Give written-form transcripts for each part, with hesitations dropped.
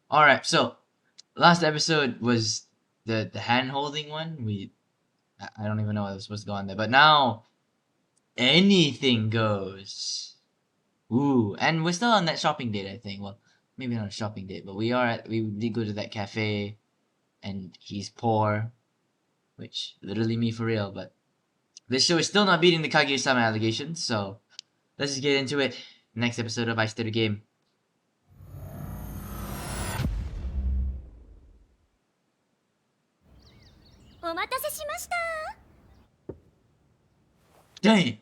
Alright, so last episode was the hand holding one. I don't even know what was supposed to go on there, but now anything goes. Ooh, and we're still on that shopping date, I think. Well, maybe not a shopping date, but we did go to that cafe, and he's poor, which literally me for real. But this show is still not beating the Kaguya-sama allegations, so let's just get into it. Next episode of Ice to the Game. Dang!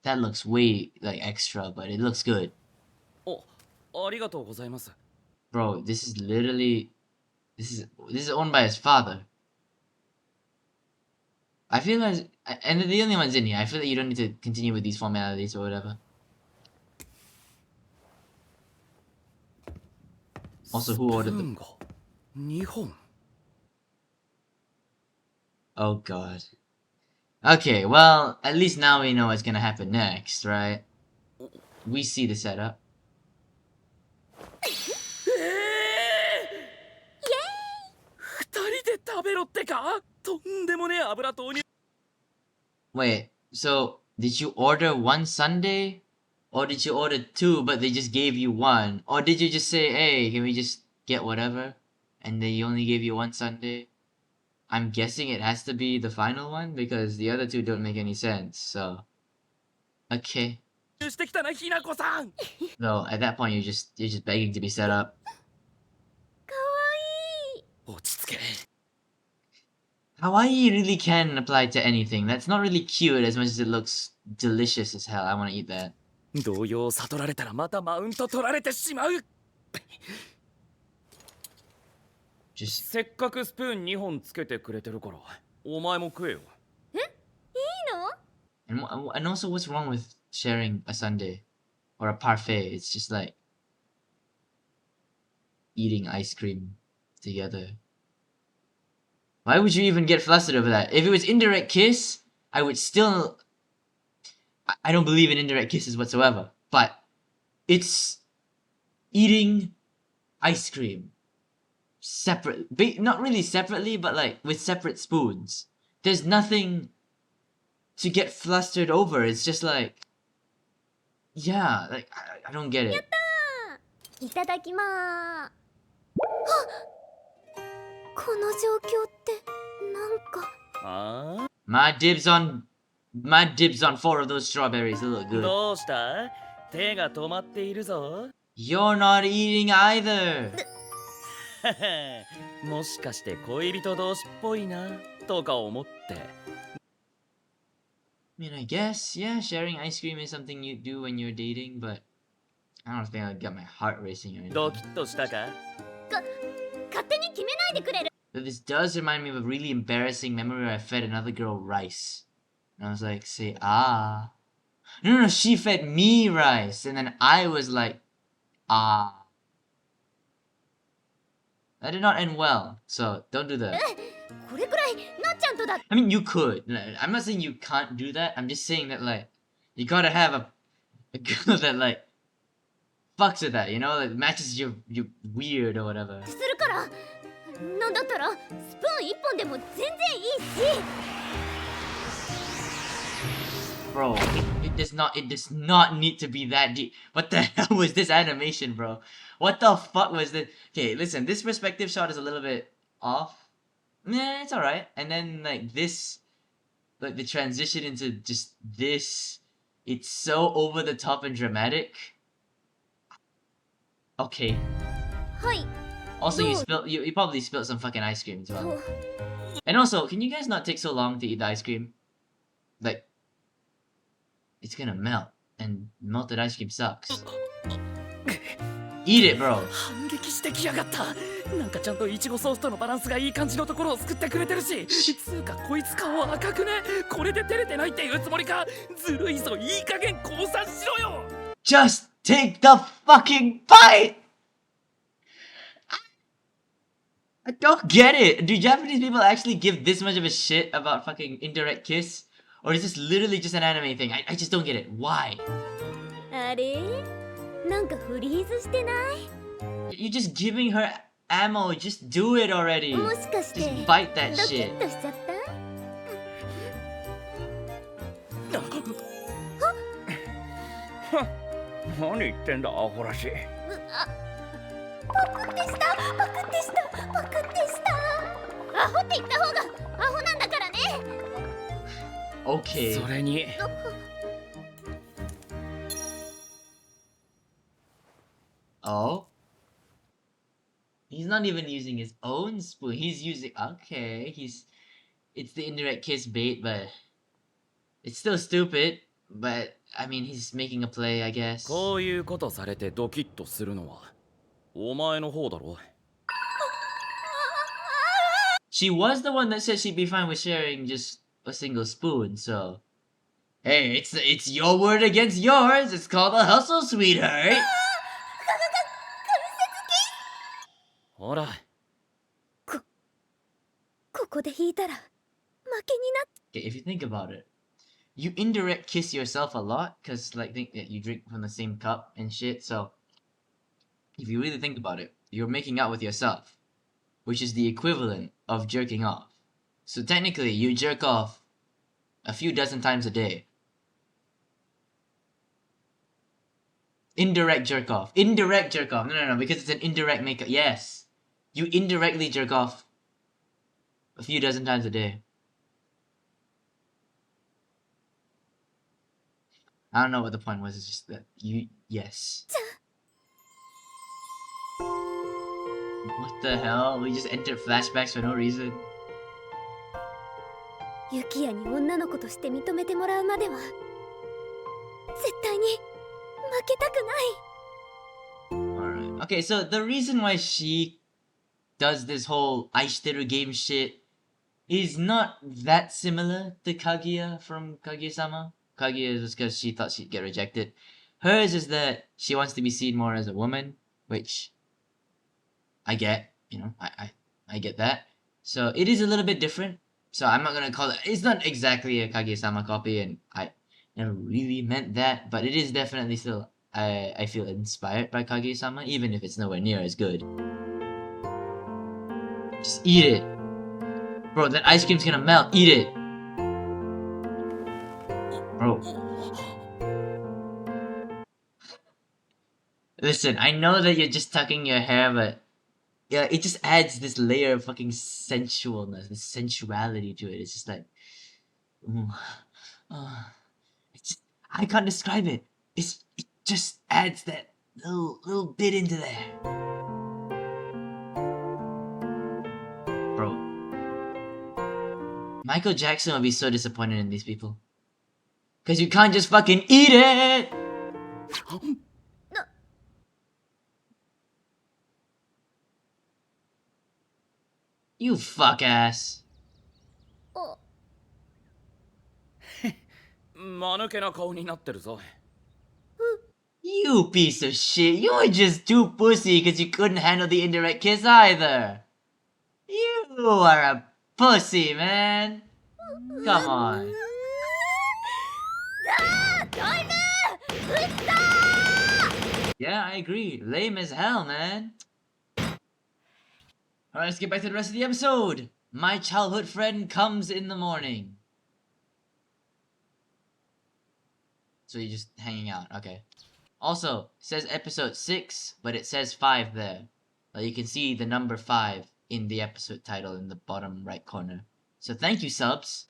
That looks way like extra, but it looks good. Bro, this is literally this is owned by his father. I feel like, and the only one's in here. I feel like you don't need to continue with these formalities or whatever. Also, who ordered them? Oh god. Okay, well, at least now we know what's gonna happen next, right? We see the setup. Wait, so did you order one sundae? Or did you order two but they just gave you one? Or did you just say, hey, can we just get whatever? And they only gave you one sundae? I'm guessing it has to be the final one because the other two don't make any sense, so... Okay. No, at that point you're just begging to be set up. Kawaii really can apply to anything. That's not really cute as much as it looks delicious as hell. I want to eat that. Just... せっかくスプーン2本つけてくれてるからお前も食えよ。いいの？ And also, what's wrong with sharing a sundae or a parfait? It's just like eating ice cream together. Why would you even get flustered over that? If it was indirect kiss, I would still... I don't believe in indirect kisses whatsoever, but it's eating ice cream separate, not really separately, but like with separate spoons. There's nothing to get flustered over. It's just like, yeah, like I don't get it. いただきまーす。この状況ってなんか。My dibs on 4 of those strawberries. They look good. どうした？手が止まっているぞ。You're not eating either. もしかして恋人同士っぽいなとか思って。I mean, I guess, yeah, sharing ice cream is something you do when you're dating, but I don't think I'd get my heart racing or anything. ドキッとしたか？勝手に決めないでくれる？ But this does remind me of a really embarrassing memory where I fed another girl rice. And I was like, say, ah. No, she fed me rice. And then I was like, ah. That did not end well, so don't do that. これくらいなっちゃんとだ。 I mean, you could. I'm not saying you can't do that. I'm just saying that, like, you gotta have a girl that, like, fucks with that, you know? Like, matches your weird or whatever. するから。なんだったらスプーン1本でも全然いいし。Bro, it does not need to be that deep. What the hell was this animation, bro? What the fuck was this? Okay, listen, this perspective shot is a little bit off. Nah, it's alright. And then, like, this, like, the transition into just this, it's so over the top and dramatic. Okay. はい。 Also, you probably spilled some fucking ice cream as well. And also, can you guys not take so long to eat the ice cream? Like, it's gonna melt, and melted ice cream sucks. Eat it, bro. 反撃してきやがった。なんかちゃんとイチゴソースとのバランスがいい感じのところを作ってくれてるし、つうかこいつ顔赤くね。これで照れてないっていうつもりか。ずるいぞ、いい加減降参しろよ。Just take the fucking bite. I don't get it. Do Japanese people actually give this much of a shit about fucking indirect kiss? Or is this literally just an anime thing? I just don't get it. Why? あれ？なんかフリーズしてない？ You're just giving her ammo. Just do it already. もしかして Just bite that ドキ shit. ッとしちゃった？何言ってんだアホらしい。パクってしたパクってしたパクってした。アホって言った方がアホなんだからね。Okay. それに Oh? He's not even using his own spoon. He's using... Okay, It's the indirect kiss bait, but... It's still stupid. But, I mean, he's making a play, I guess. こういうことされてドキッとするのはお前の方だろ。 She was the one that said she'd be fine with sharing just a single spoon, so... Hey, it's your word against yours. It's called a hustle, sweetheart. ほらここで引いたら負けになっ Okay, if you think about it, you indirect kiss yourself a lot, because, like, think that you drink from the same cup and shit, so... If you really think about it, you're making out with yourself, which is the equivalent of jerking off. So technically, you jerk off a few dozen times a day. Indirect jerk off. Indirect jerk off. No, because it's an indirect makeup. Yes. You indirectly jerk off a few dozen times a day. I don't know what the point was. It's just that you... Yes. What the hell? We just entered flashbacks for no reason. ユキヤに女の子として認めてもらうまでは絶対に負けたくない。 Alright. Okay, so the reason why she does this whole Aishiteru game shit is not that similar to Kaguya from Kaguya-sama. Kaguya is just because she thought she'd get rejected. Hers is that she wants to be seen more as a woman, which I get, you know, I get that. So it is a little bit different. So I'm not gonna call it, it's not exactly a Kaguya-sama copy, and I never really meant that, but it is definitely still, I feel inspired by Kaguya-sama, even if it's nowhere near as good. Just eat it. Bro, that ice cream's gonna melt. Eat it. Bro. Listen, I know that you're just tucking your hair, but yeah, it just adds this layer of fucking sensualness, this sensuality to it. It's just like, ooh, it's just, I can't describe it. It just adds that little bit into there. Bro. Michael Jackson would be so disappointed in these people. Cause you can't just fucking eat it! You fuck ass. 間抜けな顔になってるぞ。 You piece of shit. You were just too pussy because you couldn't handle the indirect kiss either. You are a pussy, man. Come on. Yeah, I agree. Lame as hell, man. Alright, let's get back to the rest of the episode. My childhood friend comes in the morning. So you're just hanging out, okay. Also, it says episode 6, but it says 5 there. You can see the number 5 in the episode title in the bottom right corner. So thank you, subs.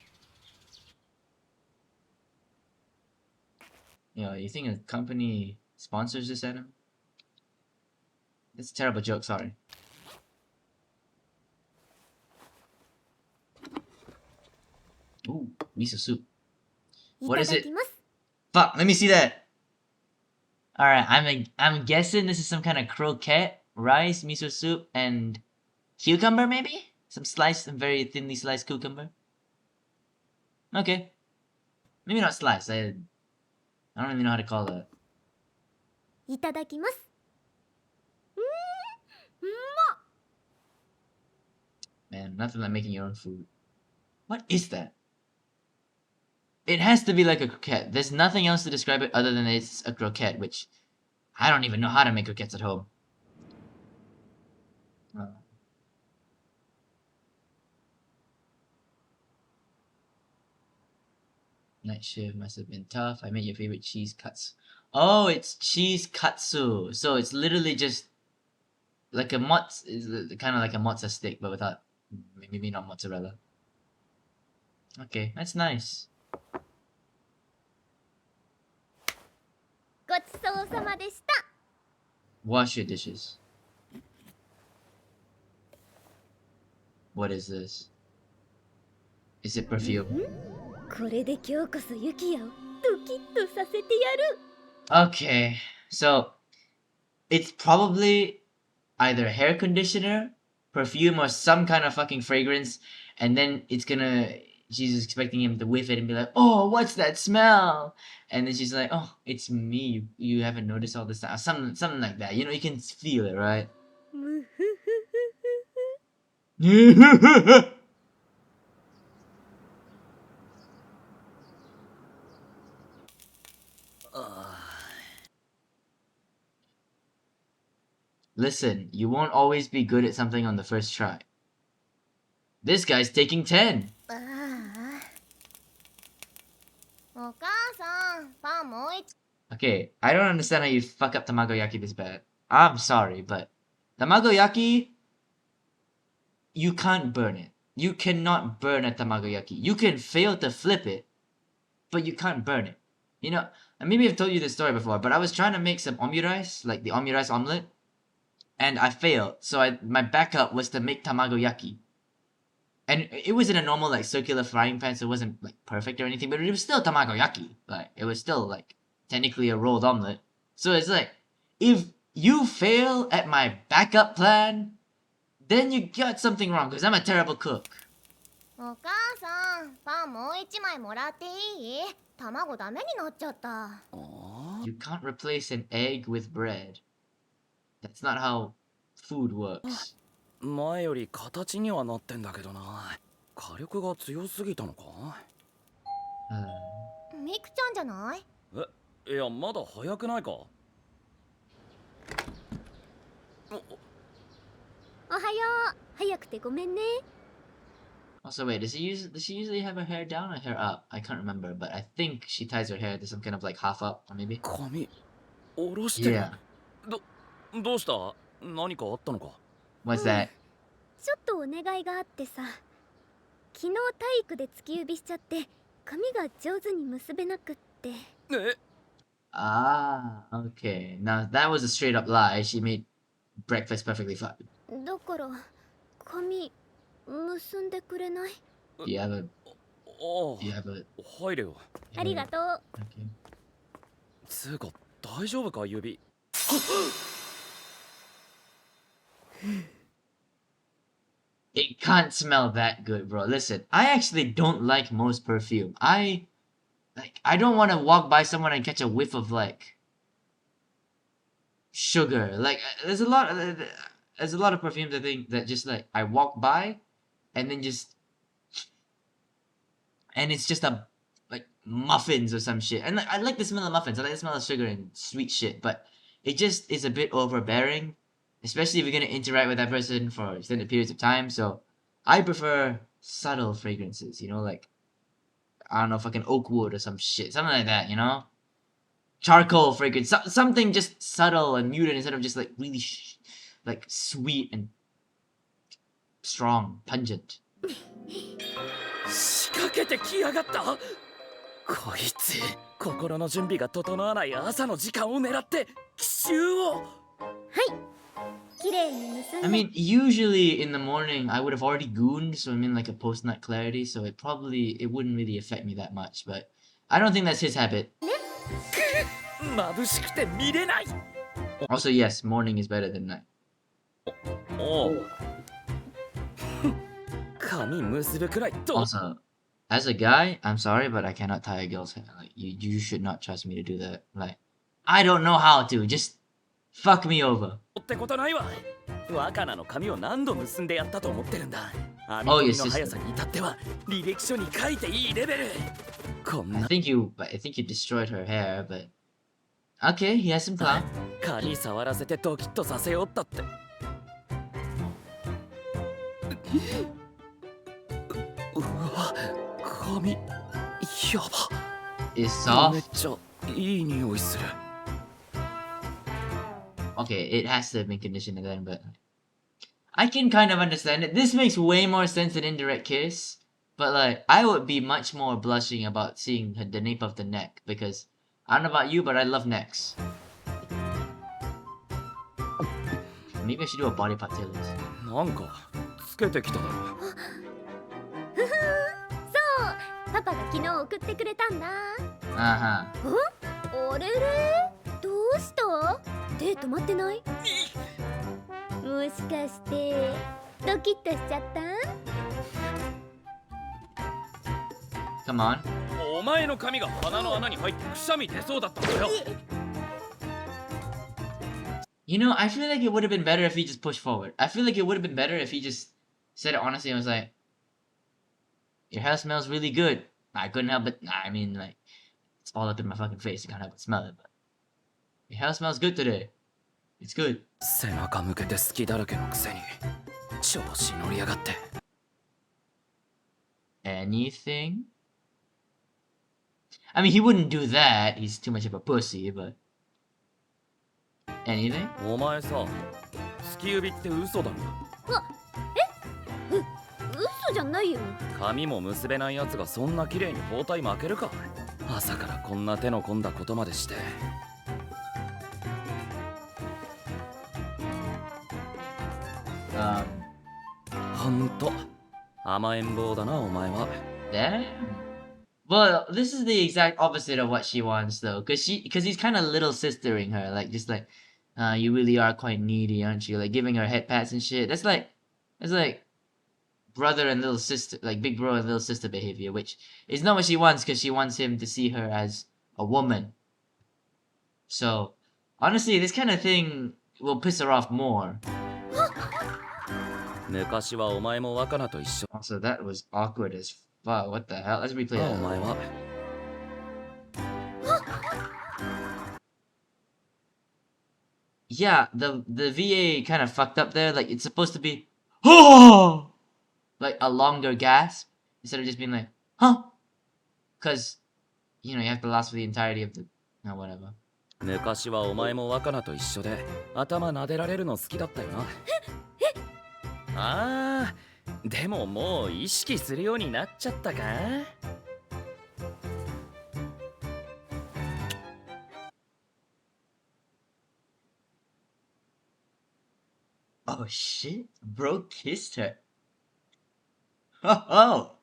Yo, you think a company sponsors this anime? That's a terrible joke, sorry. Ooh, miso soup. What is it? Fuck, let me see that. Alright, I'm guessing this is some kind of croquette, rice, miso soup, and cucumber maybe? Some very thinly sliced cucumber. Okay. Maybe not sliced, I don't really know how to call that. いただきます。Man, nothing like making your own food. What is that? It has to be like a croquette. There's nothing else to describe it other than it's a croquette, which I don't even know how to make croquettes at home. Night shift must have been tough. I made your favorite cheese cuts. Oh, it's cheese katsu. So it's literally just like a kind of like a mozza stick, but without, maybe not mozzarella. Okay, that's nice. ごちそうさまでした。 Wash your dishes. What is this? Is it perfume? これで今日こそユキヤをドキッとさせてやる。 Okay, so it's probably either hair conditioner, perfume, or some kind of fucking fragrance, and then she's expecting him to whiff it and be like, "Oh, what's that smell?" And then she's like, "Oh, it's me. You haven't noticed all this time." Something like that. You know, you can feel it, right? むふふふふ。 Listen, you won't always be good at something on the first try. This guy's taking 10. ああ。お母さん、パンもう一。 Okay, I don't understand how you fuck up tamagoyaki this bad. I'm sorry, but tamagoyaki, you can't burn it. You cannot burn a tamagoyaki. You can fail to flip it, but you can't burn it. You know, and maybe I've told you this story before, but I was trying to make some omurice, like the omurice omelet, and I failed. So my backup was to make tamagoyaki. And it was in a normal like circular frying pan, so it wasn't like perfect or anything, but it was still tamagoyaki. Like it was still like technically a rolled omelet. So it's like, if you fail at my backup plan, then you got something wrong, because I'm a terrible cook. お母さん、パンもう一枚もらっていい？卵ダメになっちゃった。 You can't replace an egg with bread. That's not how food works. 前より形にはなってんだけどな。火力が強すぎたのか？ミクちゃんじゃない？いや、まだ早くないか？おはよう。早くてごめんね。 Also, wait, does she usually have her hair down or hair up? I can't remember, but I think she ties her hair to some kind of like half up, or maybe. 髪下ろしてる。 Yeah. どうした？何かあったのか？ What's that? ちょっとお願いがあってさ。昨日体育で突き指しちゃって髪が上手に結べなくって。え？ Ah, okay. Now that was a straight up lie. She made breakfast perfectly fine. だから髪結んでくれない？ Do you have a? あ Do you have a? あ、入れよ。ありがとう。 Okay. つうか大丈夫か指？ It can't smell that good, bro. Listen, I actually don't like most perfume. I don't want to walk by someone and catch a whiff of like sugar. Like there's a lot of perfumes I think that just like I walk by and then just and it's just a like muffins or some shit. And I like the smell of muffins. I like the smell of sugar and sweet shit, but it just is a bit overbearing, especially if you're gonna interact with that person for extended periods of time. So I prefer subtle fragrances, you know, like I don't know, fucking oak wood or some shit, something like that, you know, charcoal fragrance, something just subtle and muted instead of just like really like sweet and strong, pungent. 仕掛けてきやがった。こいつ心の準備が整わない朝の時間を狙って奇襲を。はい。綺麗に結んで。 I mean, usually in the morning I would have already gooned, so I'm in like a post-nut clarity, so it wouldn't really affect me that much, but I don't think that's his habit. 眩しくて見れない。 Also, yes, morning is better than night. おう。髪結ぶくらいと。 Also, as a guy, I'm sorry, but I cannot tie a girl's hair. Like, you should not trust me to do that. Like, I don't know how to. Just fuck me over. ってことないわ。若菜の髪を何度結んでやったと思ってるんだ。編み Oh, 込 your みの sister. 速さに至っては履歴書に書いていいレベル。こんな。 I think you destroyed her hair, but Okay, he has some clout. 髪触らせてドキッとさせようったって。うわ、髪やば。 Is めっ soft. ちゃいい匂いする。 Okay, it has to have been conditioned then, but I can kind of understand it. This makes way more sense than indirect kiss, but like I would be much more blushing about seeing the nape of the neck because I don't know about you, but I love necks. Maybe I should do a body part tailors. なんかつけてきただろ。ふふん、そうパパが昨日送ってくれたんだ。 Uh-huh. あれれどうした？デート待ってない？もしかしてドキッとしちゃった？ Come on. お前の髪が鼻の穴に入ってくしゃみ出そうだったんだよ。 You know, I feel like it would have been better if he just pushed forward. I feel like it would have been better if he just said it honestly and was like, your hair smells really good. I couldn't help it. I mean, like, it's all up in my fucking face. You can't help but smell it, but your hair smells good today. It's good. 背中向けて好きだらけのくせに調子乗りやがって。 Anything? I mean, he wouldn't do that. He's too much of a pussy, but anything? お前さ、好き指って嘘だろ。嘘じゃないよ。髪も結べないやつがそんな綺麗に包帯巻けるか。朝からこんな手の込んだことまでして。ほんと甘えん坊だなお前は。 Damn. Well, this is the exact opposite of what she wants, though, because he's kind of little sistering her, like just like, you really are quite needy, aren't you? Like giving her head pats and shit. That's like brother and little sister, like big bro and little sister behavior, which is not what she wants, because she wants him to see her as a woman. So, honestly, this kind of thing will piss her off more. 昔はお前も若菜と一緒。 Also, that was awkward as fuck. What the hell? Let's replay お that. 前は。 Yeah, the VA kind of fucked up there. Like, it's supposed to be, oh, like a longer gasp instead of just being like, huh? Because, you know, you have to last for the entirety of the, no, whatever. 昔はお前も若菜と一緒で頭撫でられるの好きだったよな。ああ、でももう意識するようになっちゃったか。 Oh shit, bro kissed her. Oh,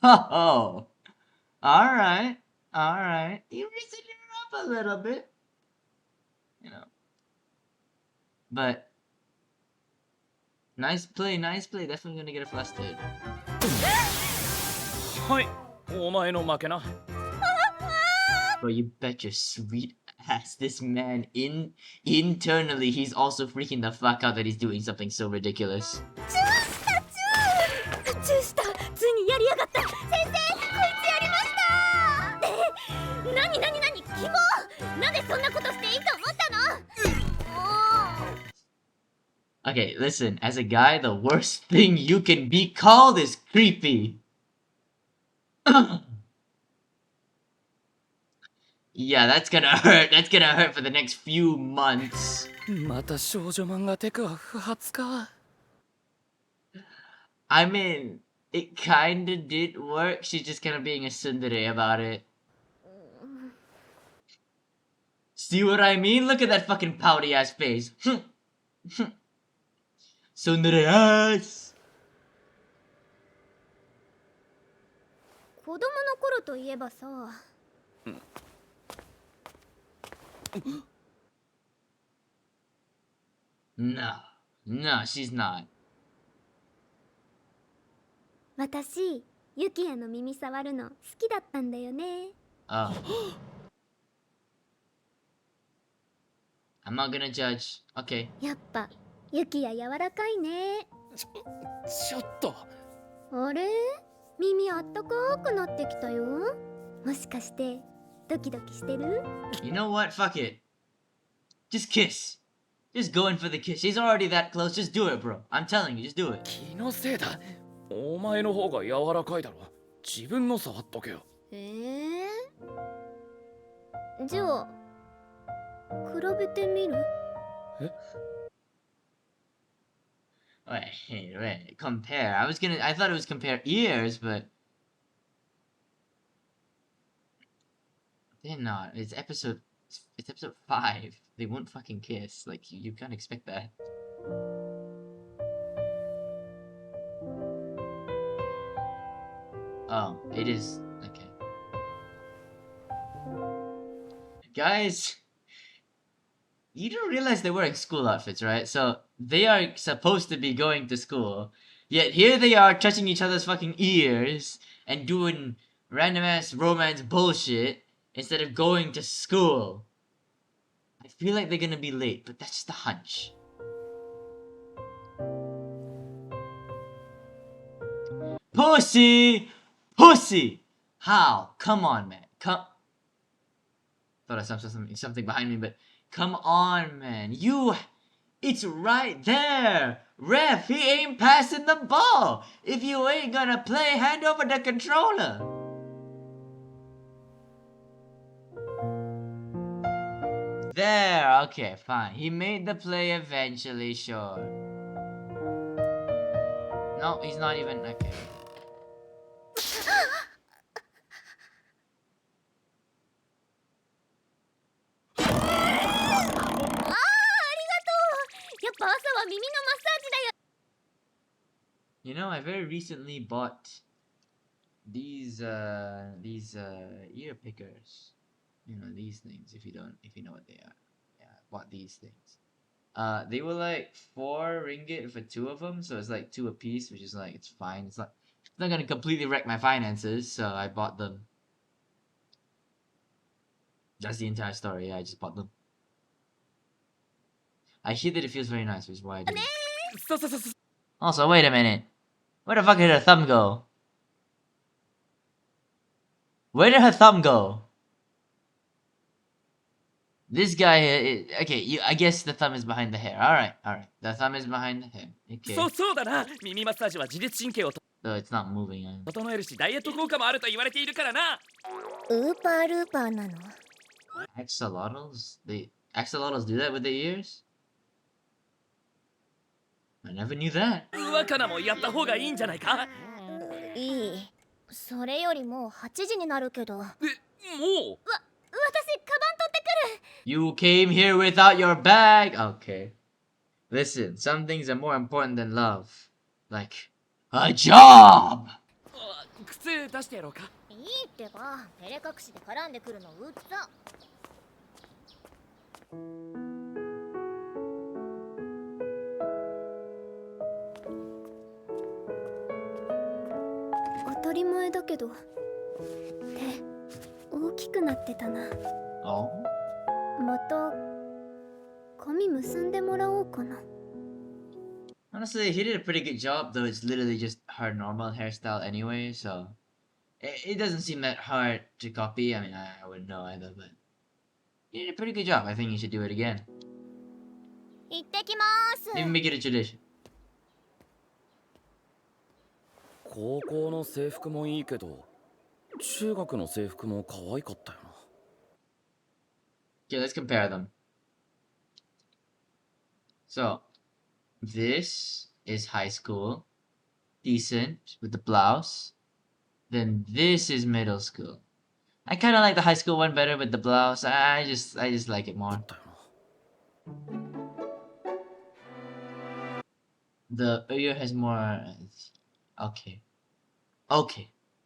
oh, alright, alright. You loosened her up a little bit. You know. But, nice play, definitely gonna get a flustered. はい、お前の負けな。 Bro, you bet your sweet ass this man internally he's also freaking the fuck out that he's doing something so ridiculous. チューした。ついにやりやがった。先生、こいつやりました。何キモ。なんでそんなことしていいと思ったの？ Okay, listen, as a guy, the worst thing you can be called is creepy. Yeah, that's gonna hurt. That's gonna hurt for the next few months. また少女漫画テクは不発か。 I mean, it kinda did work. She's just kind of being a tsundere about it. See what I mean? Look at that fucking pouty ass face. Tsundere ass. 子供の頃といえばさ。No, she's not. 私、ユキヤの耳触るの好きだったんだよね。Oh. I'm not gonna judge. Okay. やっぱユキヤ柔らかいね。ちょっと。あれ？耳あったかくなってきたよ。もしかしてドキドキしてる？ You know what? Fuck it. Just kiss. Just go in for the kiss. She's already that close. Just do it, bro. I'm telling you, just do it. 気のせいだ。お前の方が柔らかいだろ。自分の触っとけよ。じゃあ比べてみる？え？ Wait. Compare. I thought it was compare ears, but they're not. It's episode 5. They won't fucking kiss. Like, you can't expect that. Oh, it is. Okay. Guys, you don't realize they're wearing school outfits, right? So, they are supposed to be going to school. Yet, here they are touching each other's fucking ears and doing random ass romance bullshit instead of going to school. I feel like they're gonna be late, but that's just a hunch. Pussy! Pussy! How? Come on, man. Thought I saw something behind me, but come on, man. It's right there. Ref, he ain't passing the ball. If you ain't gonna play, hand over the controller. There, okay, fine. He made the play eventually, sure. No, he's not even, okay. You know, I very recently bought these ear pickers. You know, these things, if you know what they are. Yeah, I bought these things. They were like 4 ringgit for 2 of them, so it's like 2 a piece, which is like, it's fine. It's not gonna completely wreck my finances, so I bought them. That's the entire story. Yeah, I just bought them. I hear that it feels very nice, which is why I did it. Also, wait a minute. Where the fuck did her thumb go? Where did her thumb go? This guy, okay, I guess the thumb is behind the hair. Alright. The thumb is behind the hair. Okay. そうだな。耳マッサージは自律神経を Though it's not moving. 整えるし、ダイエット効果もあると言われているからな。ウーパールーパーなの？ Axolotls? Axolotls do that with their ears? I never knew that. 若菜もやった方がいいんじゃないか？いい。それよりもう8時になるけど。もう？私、カバン取ってくる。 You came here without your bag? Okay. Listen, some things are more important than love. Like, a job! 靴出してやろうか。いいってば、照れ隠しで絡んでくるのうっざ。当たり前だけど、手大きくなってたな。Oh? また髪結んでもらおうかな。 Honestly, he did a pretty good job, though it's literally just her normal hairstyle anyway, so... It doesn't seem that hard to copy. I mean, I wouldn't know either, but... He did a pretty good job. I think he should do it again. 行ってきまーす。 Maybe make it a tradition. 高校の制服もいいけど、中学の制服も可愛かったよな。Okay, let's compare them. So, this is high school, decent with the blouse. Then this is middle school. I kind of like the high school one better with the blouse. I just like it more. The ear has more. Okay.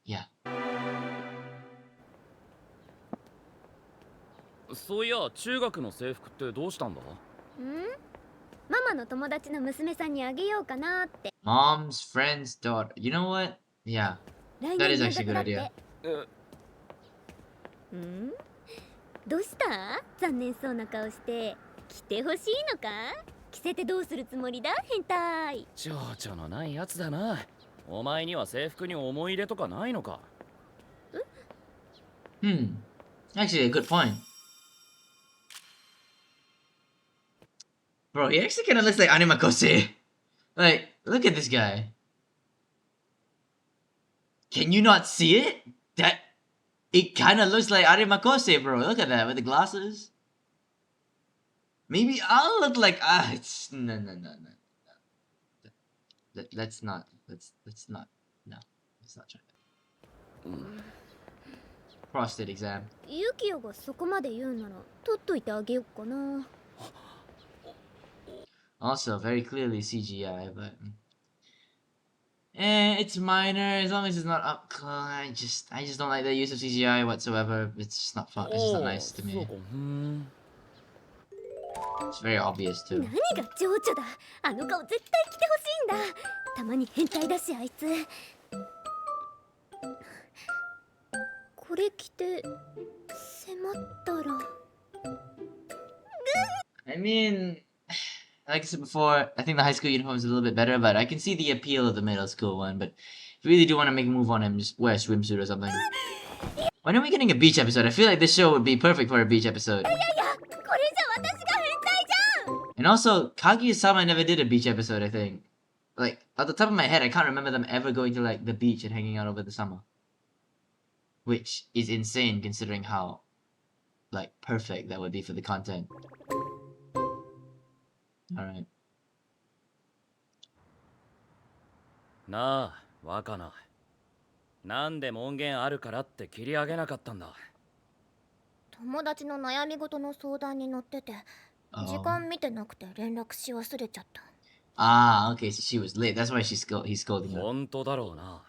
Yeah. そういや、中学の制服ってどうしたんだ？ママの友達の娘さんにあげようかなって。 Mom's friend's daughter. You know what? Yeah. That is actually a good idea. どうした？残念そうな顔して着てほしいのか？着せてどうするつもりだ？変態。情緒のないやつだな。お前には制服に思い入れとかないのか？ Actually, a good point. Bro, he actually kind of looks like Animakose. Like, look at this guy. Can you not see it? It kind of looks like Animakose, bro. Look at that with the glasses. Maybe I'll look like it's no. Let's not. No, let's not try that. Prostate exam. ユキオがそこまで言うなら取っといてあげようかな。 Also, very clearly CGI, but it's minor as long as it's not up close. I just don't like the use of CGI whatsoever. It's just not fun. It's just not nice to me. It's very obvious too. 何が情緒だ。あの顔絶対着てほしいんだ。たまに変態だしあいつ。これ着て迫ったら。I mean, like I said before, I think the high school uniform is a little bit better, but I can see the appeal of the middle school one. But if you really do want to make a move on him, just wear a swimsuit or something. When are we getting a beach episode? I feel like this show would be perfect for a beach episode. いやいや、これじゃ私が変態じゃん。 And also, Kaguya-sama never did a beach episode, I think. Like, at the top of my head, I can't remember them ever going to, like, the beach and hanging out over the summer. Which is insane considering how, like, perfect that would be for the content. Alright. なあ、若菜。なんで門限あるからって切り上げなかったんだ。友達の悩み事の相談に乗ってて、時間見てなくて連絡し忘れちゃった。 Ah, okay, so she was late. That's why he's scolding her. 本当だろうな。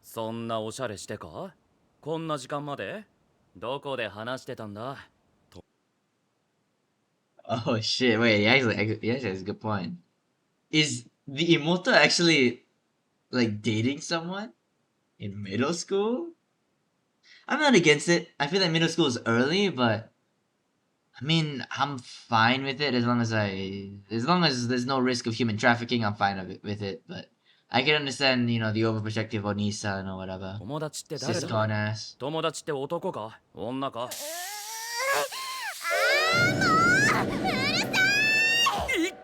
そんなおしゃれしてか？こんな時間まで？どこで話してたんだ？ Oh shit, wait, he actually has a good point. Is the Imoto actually, like, dating someone? In middle school? I'm not against it. I feel like middle school is early, but I mean, I'm fine with it as long as there's no risk of human trafficking. I'm fine with it. But I can understand, you know, the overprotective Onisan or whatever. 友達って誰だ？ Siscon ass. 友達って男か？女か？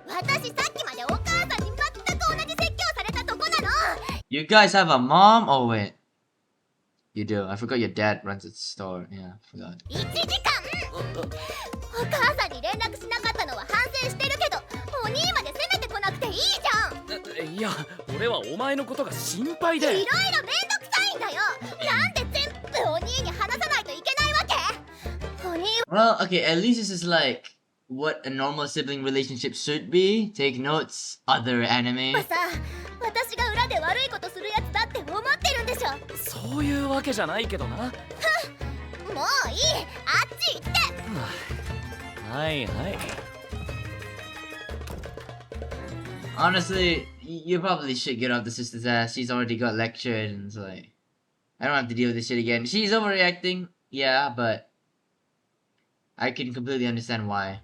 私さっきまでお母さんに全く同じ説教されたとこなの。 You guys have a mom? Oh wait, you do. I forgot your dad runs a store. Yeah, I forgot. 1時間。お母さんに連絡しなかったのは反省してるけど、お兄まで責めてこなくていいじゃん。いや、俺はお前のことが心配で。いろいろめんどくさいんだよ。なんで全部お兄に話さないといけないわけ？お兄は Well, okay, at least this is like what a normal sibling relationship should be. Take notes, other anime. さ、私が裏で悪いことするやつだって思ってるんでしょ。そういうわけじゃないけどな。もういい、あっち行って。はいはい。 Honestly, you probably should get off the sister's ass. She's already got lectured, and it's like, I don't have to deal with this shit again. She's overreacting, yeah, but I can completely understand why.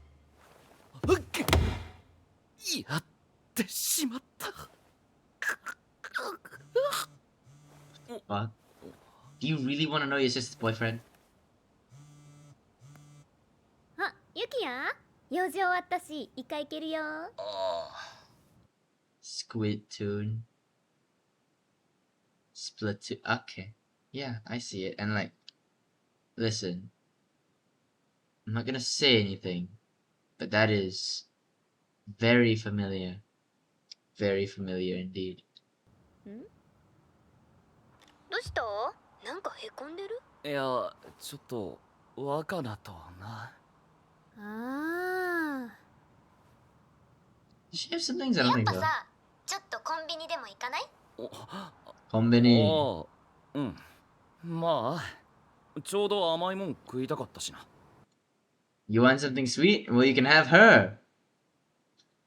やってしまった。 Fuck. Do you really want to know your sister's boyfriend? あ、ユキヤ、用事終わったし、イカ行けるよ。Squid Tune. Splatoon. Okay. Yeah, I see it. And like, listen. I'm not gonna say anything, but that is very familiar. Very familiar indeed. どうした？なんかへこんでる？いや、ちょっと若菜とな。ああ。 Does she have siblings? I don't やっ think ぱ so. さ、ちょっとコンビニでも行かない？ Konbini. ああ、うん。まあ、ちょうど甘いもん食いたかったしな。 You want something sweet? Well, you can have her.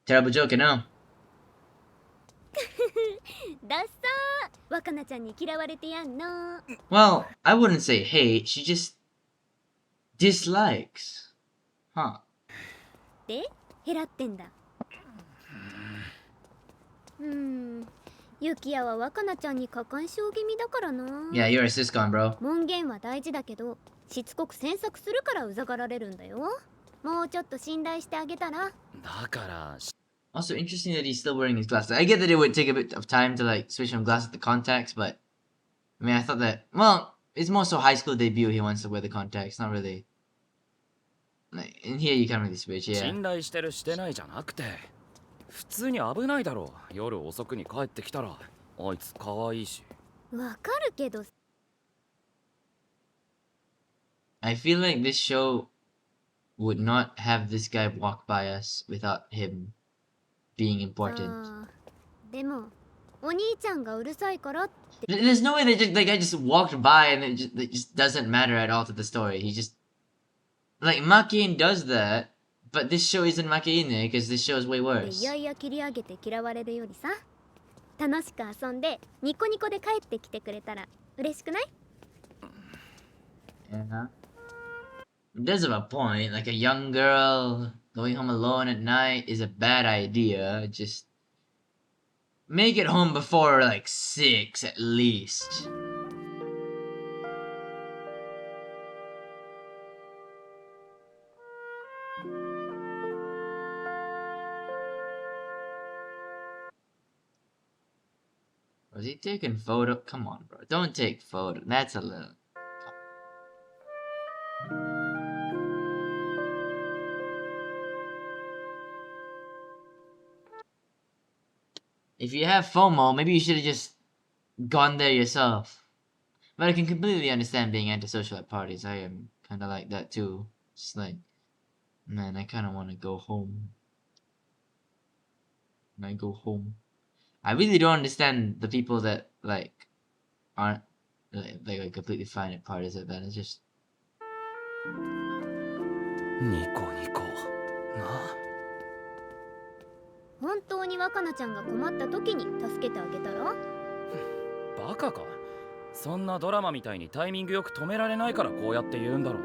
Terrible joke, I know. だっさー、若菜ちゃんに嫌われてやんの。 Well, I wouldn't say hate. She just dislikes. Huh. で、減らってんだ。ユキヤは若菜ちゃんに過干渉気味だからな。 Yeah, you're a siscon, bro. 門限は大事だけど、しつこく詮索するからうざがられるんだよ。もうちょっと信頼してあげたら。だから Also interesting that he's still wearing his glasses. I get that it would take a bit of time to like switch from glasses to contacts, but I mean I thought that, well, it's more so high school debut he wants to wear the contacts, not really. Like in here you can't really switch, yeah. 信頼してるしてないじゃなくて普通に危ないだろう。夜遅くに帰ってきたらあいつ可愛いし。わかるけど。 I feel like this show would not have this guy walk by us without him being important. あーでもお兄ちゃんがうるさいからって。 There's no way that the guy just walked by and it just doesn't matter at all to the story. He just like Makin does that, but this show isn't Makin because this show is way い worse. やいや切り上げて嫌われるよりさ、楽しく遊んでニコニコで帰ってきてくれたら嬉しくない？ Yeah. It does have a point. Like a young girl going home alone at night is a bad idea. Just make it home before like 6 at least. Was he taking photo? Come on, bro. Don't take photo. That's a little. If you have FOMO, maybe you should have just gone there yourself. But I can completely understand being antisocial at parties. I am kind of like that too. Just like, man, I kind of want to go home. When I go home, I really don't understand the people that like aren't like completely fine at parties like that. It's just ニコニコなあ。本当に若菜ちゃんが困った時に助けてあげたら？バカか。そんなドラマみたいにタイミングよく止められないからこうやって言うんだろう。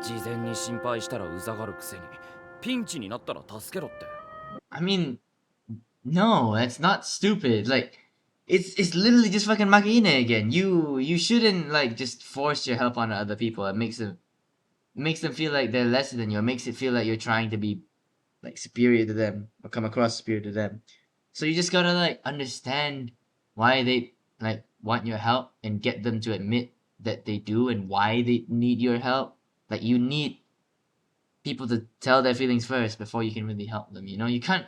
事前に心配したらうざがるくせにピンチになったら助けろって。I mean, no, that's not stupid. Like, it's literally just fucking Makine again. You shouldn't like just force your help on other people. It makes them feel like they're lesser than you. It makes it feel like you're trying to be like superior to them or come across superior to them. So you just gotta like understand why they like want your help and get them to admit that they do and why they need your help. Like you need people to tell their feelings first before you can really help them. You know, you can't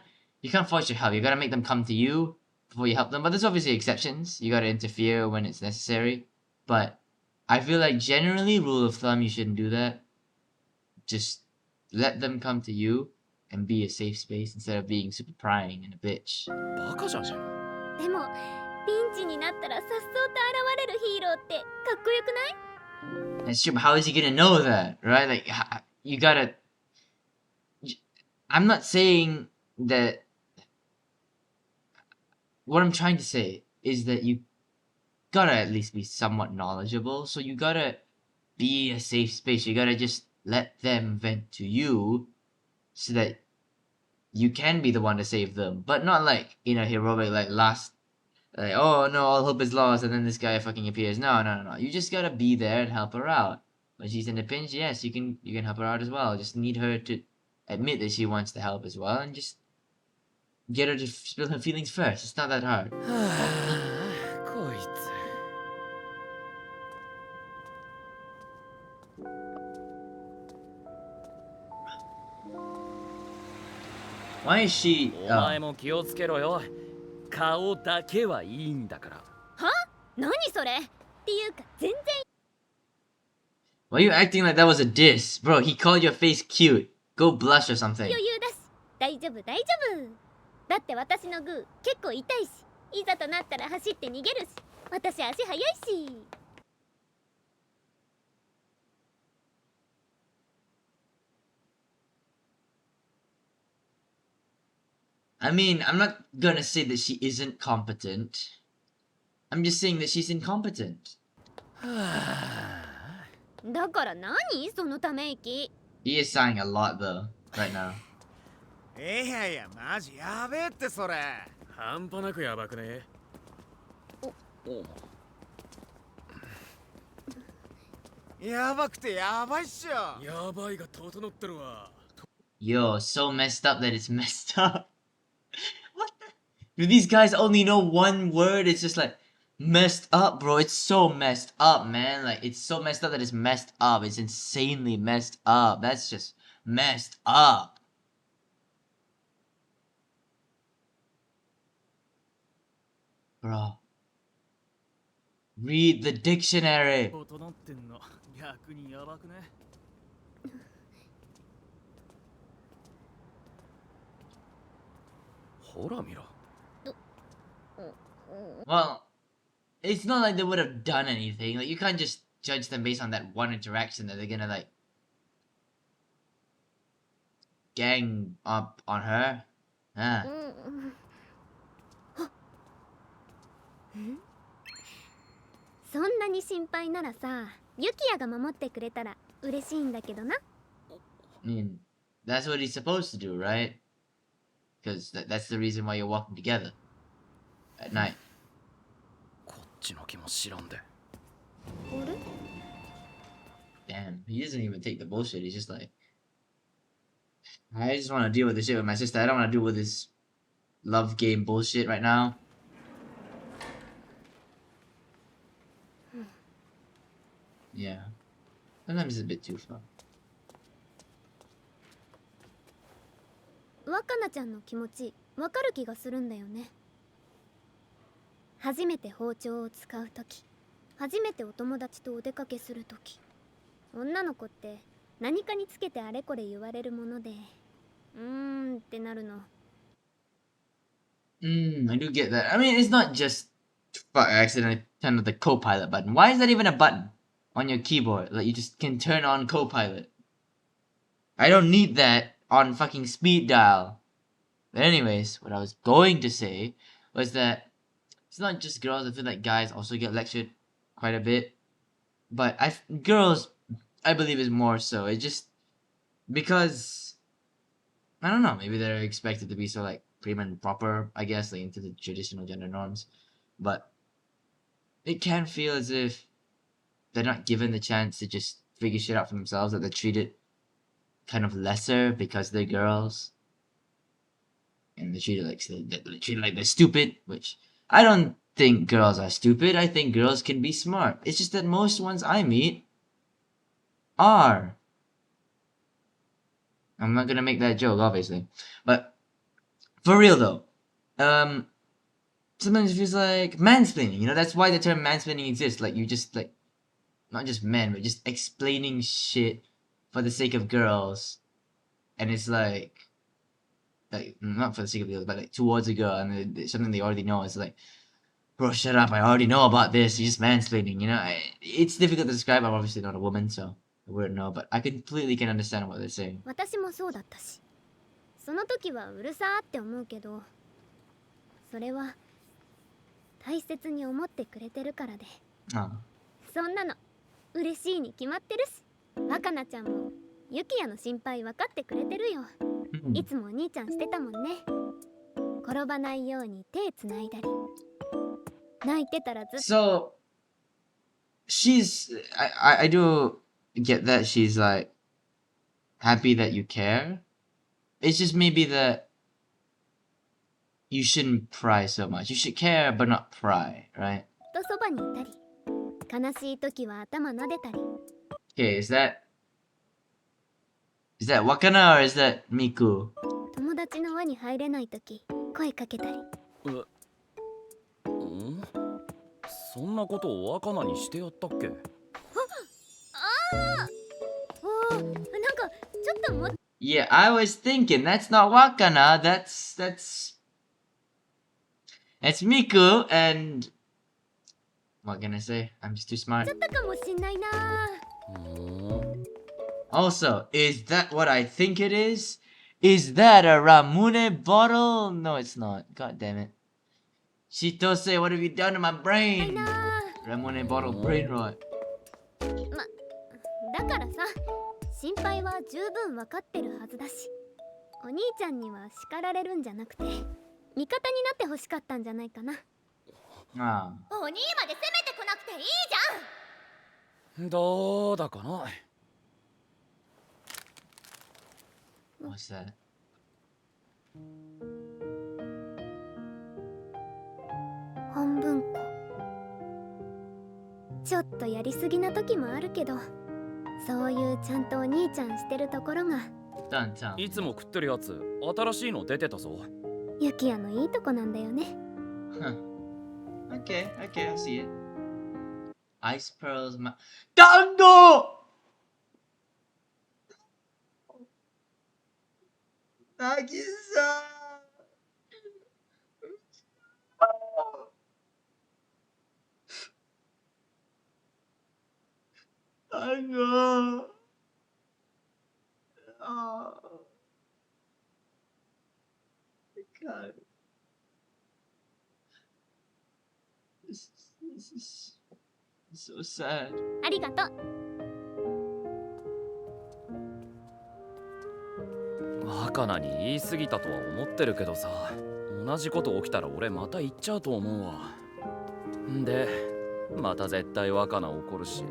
force your help. You gotta make them come to you before you help them. But there's obviously exceptions. You gotta interfere when it's necessary. But I feel like generally, rule of thumb, you shouldn't do that. Just let them come to you and be a safe space instead of being super prying and a bitch. バカじゃねえの。でもピンチになったらさっそうと現れるヒーローってかっこよくない？ That's true, but how is he gonna know that, right? Like, you gotta. I'm not saying that. What I'm trying to say is that you gotta at least be somewhat knowledgeable. So you gotta be a safe space. You gotta just let them vent to you so that you can be the one to save them. But not like in a heroic, like, last. Like, oh no, all hope is lost, and then this guy fucking appears. No. You just gotta be there and help her out. When she's in a pinch, yes, you can help her out as well. Just need her to admit that she wants to help as well, and just get her to spill her feelings first. It's not that hard. はあ、こいつ。Why is she? お前も気をつけろよ。顔だけはいいんだから。は？何それ？っていうか全然。 Why are you acting like that was a diss, bro? He called your face cute. Go blush or something. 余裕だし大丈夫大丈夫。だって私のグー結構痛いし、いざとなったら走って逃げるし、私足速いし。 I mean, I'm not gonna say that she isn't competent. I'm just saying that she's incompetent. だから何そのため息？ He is sighing a lot though, right now. いやいや、マジやべえってそれ。半端なくやばくね。おやばくてやばいっしょ。やばいが整ってるわ。 Yo, so messed up that it's messed up. What the? Do these guys only know one word? It's just like messed up, bro. It's so messed up, man. Like it's so messed up that it's messed up. It's insanely messed up. That's just messed up. Bro. Read the dictionary. 整ってんの逆にやばくね。ほら見ろ。 Well, it's not like they would have done anything. Like you can't just judge them based on that one interaction that they're gonna like gang up on her. Ah. そんなに心配ならさ、ユキヤが守ってくれたら嬉しいんだけどな。I mean, that's what he's supposed to do, right? Because that's the reason why you're walking together at night. こっちの気も知らんで。あれ？ Damn, he doesn't even take the bullshit. He's just like, I just want to deal with this shit with my sister. I don't want to deal with this love game bullshit right now. Yeah. Sometimes it's a bit too far. 若菜ちゃんの気持ちわかる気がするんだよね。初めて包丁を使う時、初めてお友達とお出かけする時、女の子って何かにつけてあれこれ言われるものでってなるの。 I do get that. I mean, it's not just fuck, I accidentally turned on the co-pilot button. Why is that even a button on your keyboard? Like you just can turn on co-pilot. I don't need that on fucking speed dial. But anyways, what I was going to say was that it's not just girls. I feel like guys also get lectured quite a bit. But girls, I believe, is more so. It's just because I don't know. Maybe they're expected to be so like prim and proper, I guess, like into the traditional gender norms. But it can feel as if they're not given the chance to just figure shit out for themselves. That they're treated kind of lesser because they're girls, and they're treated like they're stupid. Which I don't think girls are stupid. I think girls can be smart. It's just that most ones I meet are. I'm not gonna make that joke, obviously, but for real though, sometimes it feels like mansplaining. You know, that's why the term mansplaining exists. Like you just like, not just men, but just explaining shit for the sake of girls, and it's like not for the sake of girls, but like towards a girl, and it's something they already know. It's like, bro, shut up! I already know about this. You're just mansplaining. You know, it's difficult to describe. I'm obviously not a woman, so I wouldn't know, but I completely can understand what they're saying. 私もそうだったし、その時はうるさーって思うけど、それは大切に思ってくれてるからで、 Ah. そんなの嬉しいに決まってるし、若菜ちゃんもユキヤの心配分かってくれてるよ。 Hmm. いつもお兄ちゃんしてたもんね。転ばないように手つないだり、泣いてたらずっと So I do get that she's like happy that you care. It's just maybe that you shouldn't pry so much. You should care but not pry, right? そばにいたり、悲しい時は頭撫でたり。 Okay, is that Wakana or is that Miku? 友達の輪に入れない時、声かけたり。そんなことを若菜にしてやったっけ？おー、なんかちょっとも Yeah, I was thinking that's not Wakana. That's Miku, and what can I say? I'm just too smart. ちゃったかもしんないな。 Also, is that what I think it is? Is that a Ramune bottle? No, it's not. God damn it. Chitose, what have you done to my ない brain? な。 Ramune bottle brain rot. だからさ、心配は十分分かってるはずだし、お兄ちゃんには叱られるんじゃなくて、味方になってほしかったんじゃないかな。 Ah. お兄まで攻めてこなくていいじどうだかな。 What's that? 半分こ。ちょっとやりすぎな時もあるけど、そういうちゃんとお兄ちゃんしてるところが Don't tell me. いつも食ってるやつ新しいの出てたぞ。ユキヤのいいとこなんだよね。 Huh. Okay, I see it. Ice pearls, Dango! Nagisa! Dango! Oh. God. This is so sad. ありがとう。若菜に言い過ぎたとは思ってるけどさ、同じこと起きたら俺また言っちゃうと思うわ。んでまた絶対若菜怒るし、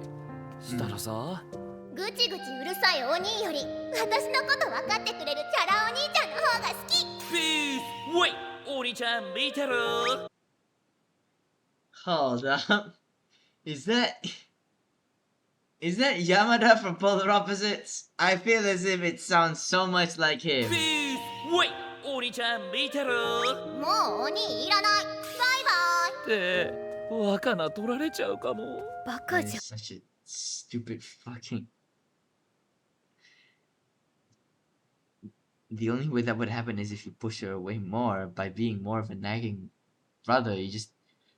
したらさ、ぐちぐちうるさいお兄より私のこと分かってくれるチャラお兄ちゃんの方が好き。ピースウェイ、お兄ちゃん見てる？ Hold up. Is that Yamada from Polar Opposites? I feel as if it sounds so much like him. ピースウェイ、お兄ちゃん見てる？もうお兄いらない。バイバイ。って若菜取られちゃうかも。バ That カじゃ is such a stupid fucking. The only way that would happen is if you push her away more by being more of a nagging brother. You just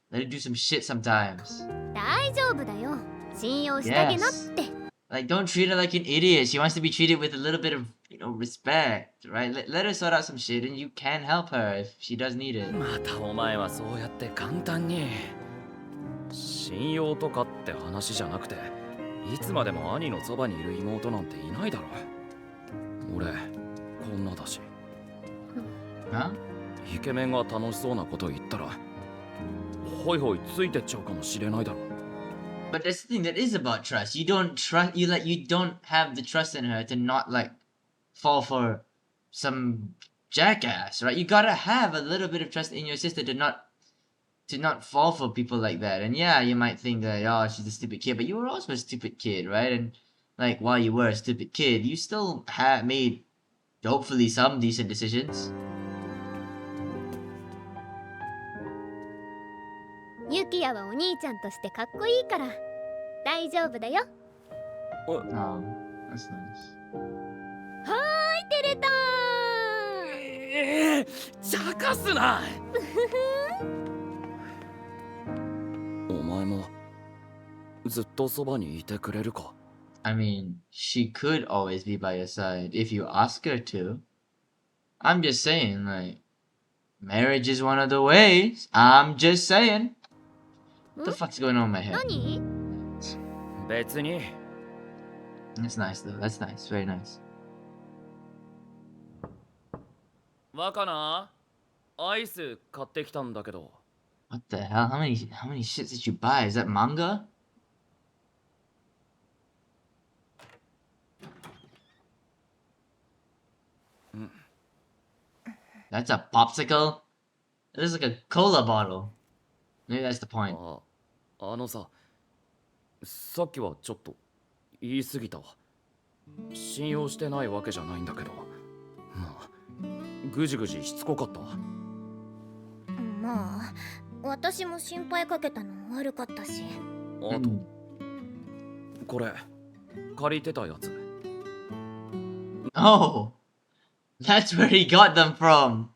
let her do some shit sometimes. ん。大丈夫だよ。信用してあげなって。Like, don't treat her like an idiot. She wants to be treated with a little bit of, respect, right? Let her sort out some shit and you can help her if she does need it. またお前はそうやって簡単に。信用とかって話じゃなくて、いつまでも兄のそばにいる妹なんていないだろ。俺こんなだし。 Huh? イケメンが楽しそうなこと言ったらホイホイついてっちゃうかもしれないだろ。 But that's the thing, that is about trust. You don't trust, you don't have the trust in her to not fall for some jackass, right? You gotta have a little bit of trust in your sister to not fall for people like that. And yeah, you might think that, oh, she's a stupid kid, but you were also a stupid kid, right? And while you were a stupid kid, you still made hopefully some decent decisions. ユキヤはお兄ちゃんとしてかっこいいから大丈夫だよ。 Oh, that's nice. はーい、照れた茶化すな。お前もずっとそばにいてくれるか？ I mean, she could always be by your side if you ask her to. I'm just saying, marriage is one of the ways. I'm just saying. What the fuck's going on in my head? 何？別に。 That's nice though. That's nice. Very nice. 若菜、アイス買ってきたんだけど。 What the hell? How many shits did you buy? Is that manga? That's a popsicle? This is like a cola bottle. Maybe that's the point. あのさ、さっきはちょっと言い過ぎたわ。信用してないわけじゃないんだけど、まあぐじぐじしつこかったわ。まあ私も心配かけたの悪かったし。あと、これ借りてたやつ。 Oh! That's where he got them from!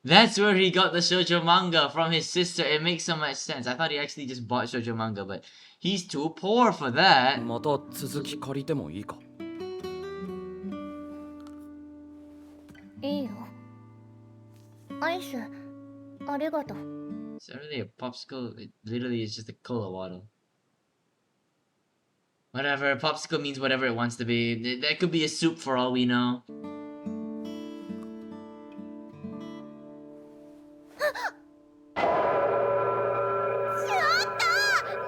That's where he got the shoujo manga from his sister. It makes so much sense. I thought he actually just bought shoujo manga, but he's too poor for that. また続き借りてもいいか？いいよ。アイスありがとう。 Is that really a popsicle? It literally is just a cola bottle. Whatever, popsicle means whatever it wants to be. That could be a soup for all we know.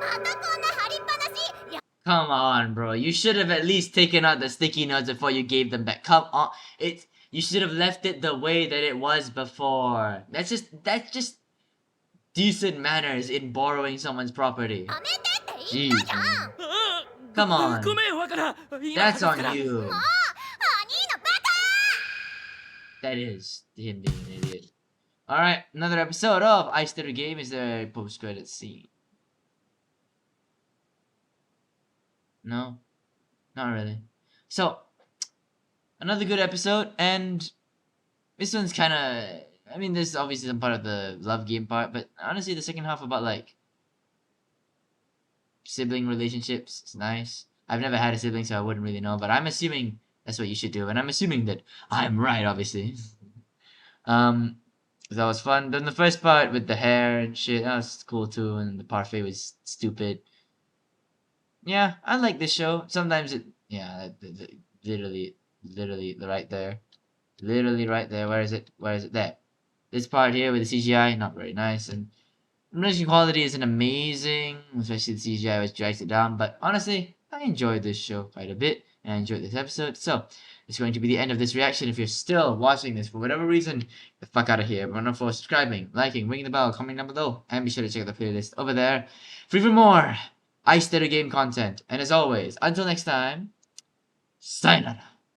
またこんな張りっぱなし。Come on, bro. You should have at least taken out the sticky notes before you gave them back. Come on. You should have left it the way that it was before. That's just decent manners in borrowing someone's property. やめてって言ったじゃん Jeez. あ Come on. ごめんわからん今 That's 話すから on you. 兄のバカ That is him being an idiot. Alright, another episode of Ice Theater Game. Is there a post-credit scene? No? Not really. So, another good episode, and this one's kinda... I mean, this is obviously some part of the love game part, but honestly, the second half about, like, sibling relationships is nice. I've never had a sibling, so I wouldn't really know, but I'm assuming that's what you should do, and I'm assuming that I'm right, obviously. That was fun. Then the first part with the hair and shit, that was cool too, and the parfait was stupid. Yeah, I like this show. Sometimes it, yeah, literally right there. Literally right there. Where is it? Where is it? There. This part here with the CGI, not very nice, and animation quality isn't amazing, especially the CGI always drags it down, but honestly, I enjoyed this show quite a bit, and I enjoyed this episode, so it's going to be the end of this reaction. If you're still watching this for whatever reason, get the fuck out of here. But not for subscribing, liking, ringing the bell, commenting down below, and be sure to check out the playlist over there for even more Ice Theater Game content. And as always, until next time, sayonara.